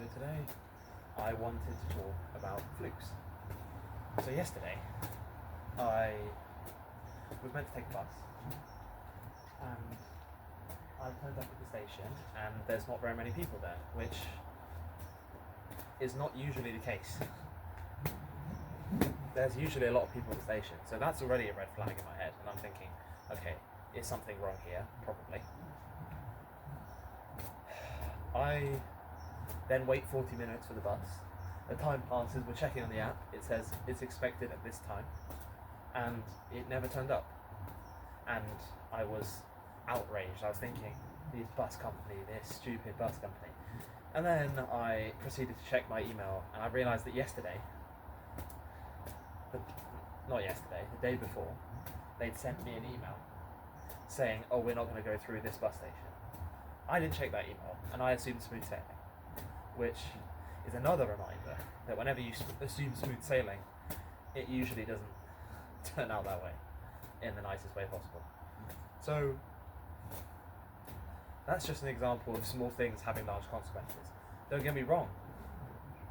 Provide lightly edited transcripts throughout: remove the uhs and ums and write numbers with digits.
today I wanted to talk about Flukes. So yesterday I was meant to take a bus and I turned up at the station and there's not very many people there, which is not usually the case. There's usually a lot of people at the station, so that's already a red flag in my head, and I'm thinking, okay, is something wrong here? Probably. I then wait 40 minutes for the bus. The time passes, we're checking on the app, it says it's expected at this time, and it never turned up. And I was outraged. I was thinking, this bus company, this stupid bus company. And then I proceeded to check my email, and I realised that the day before, they'd sent me an email saying, oh, we're not going to go through this bus station. I didn't check that email, and I assumed smooth sailing, which is another reminder that whenever you assume smooth sailing, it usually doesn't turn out that way in the nicest way possible. So that's just an example of small things having large consequences. Don't get me wrong,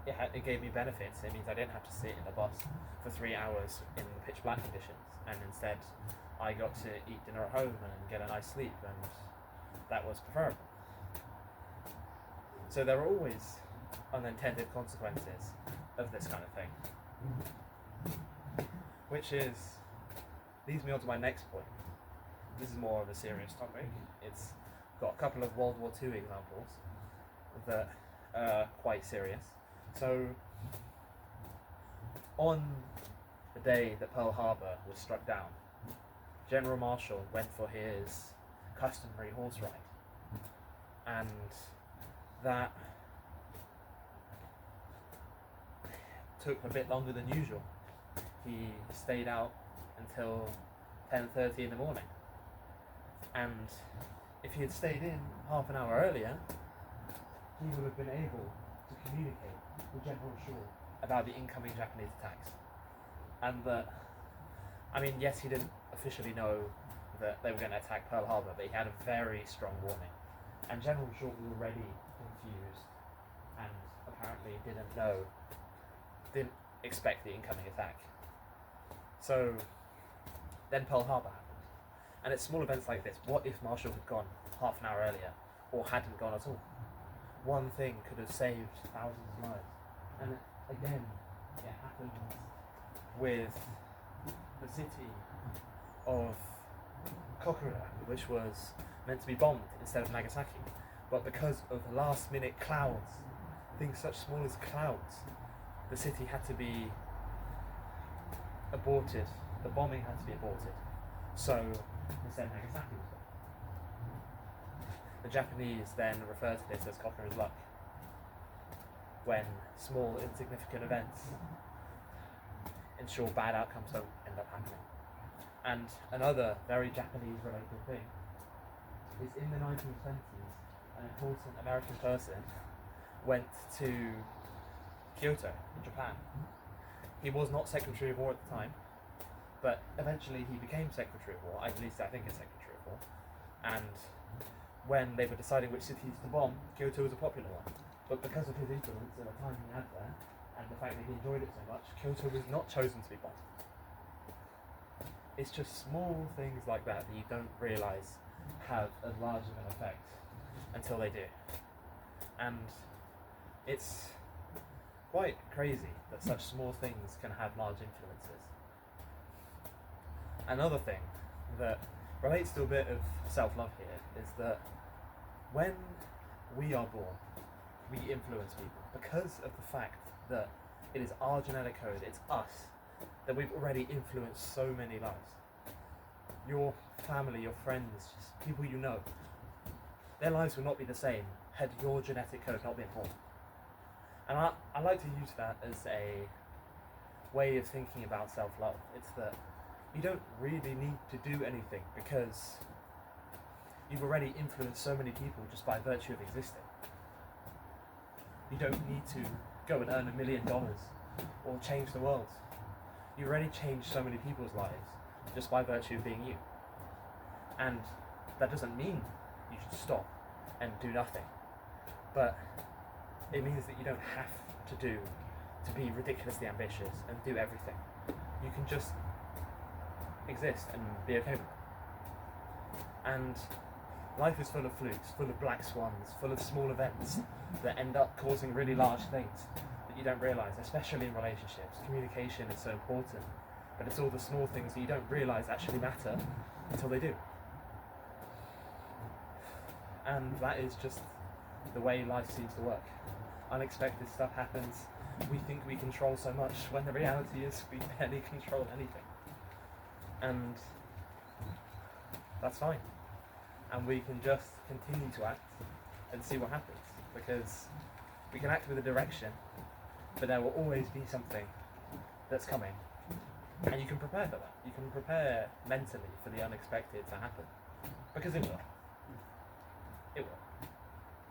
it gave me benefits. It means I didn't have to sit in a bus for 3 hours in pitch black conditions, and instead I got to eat dinner at home and get a nice sleep, and that was preferable. So there are always unintended consequences of this kind of thing, which leads me on to my next point. This is more of a serious topic. It's got a couple of World War II examples that are quite serious. So on the day that Pearl Harbor was struck down, General Marshall went for his customary horse ride, and that took a bit longer than usual. He stayed out until 10:30 in the morning, and if he had stayed in half an hour earlier, he would have been able to communicate with General Shaw about the incoming Japanese attacks. And yes, he didn't officially know that they were going to attack Pearl Harbor, but he had a very strong warning. And General Shaw was already confused and apparently didn't expect the incoming attack. So then Pearl Harbor happened. And it's small events like this. What if Marshall had gone half an hour earlier, or hadn't gone at all? One thing could have saved thousands of lives. And again, it happens with the city of Kokura, which was meant to be bombed instead of Nagasaki. But because of last minute clouds, things such small as clouds, the city had to be aborted. The bombing had to be aborted. So instead Nagasaki was bombed. The Japanese then refer to this as Kokura's luck, when small insignificant events ensure bad outcomes don't end up happening. And another very Japanese related thing is in the 1920s, an important American person went to Kyoto in Japan. He was not Secretary of War at the time, but eventually he became Secretary of War, at least I think it's Secretary of War. And when they were deciding which cities to bomb, Kyoto was a popular one. But because of his influence and the time he had there, and the fact that he enjoyed it so much, Kyoto was not chosen to be bombed. It's just small things like that you don't realise have as large of an effect until they do. And it's quite crazy that such small things can have large influences. Another thing that relates to a bit of self-love here is that when we are born, we influence people because of the fact that it is our genetic code, it's us, that we've already influenced so many lives. Your family, your friends, just people you know, their lives would not be the same had your genetic code not been born. And I like to use that as a way of thinking about self-love. It's that you don't really need to do anything because you've already influenced so many people just by virtue of existing. You don't need to go and earn $1 million or change the world. You already changed so many people's lives just by virtue of being you. And that doesn't mean you should stop and do nothing. But It means that you don't have to be ridiculously ambitious and do everything. You can just exist and be okay with it. And life is full of flukes, full of black swans, full of small events that end up causing really large things that you don't realise, especially in relationships. Communication is so important, but it's all the small things that you don't realise actually matter until they do. And that is just the way life seems to work. Unexpected stuff happens. We think we control so much when the reality is we barely control anything. And that's fine. And we can just continue to act and see what happens, because we can act with a direction, but there will always be something that's coming, and you can prepare for that. You can prepare mentally for the unexpected to happen, because it will.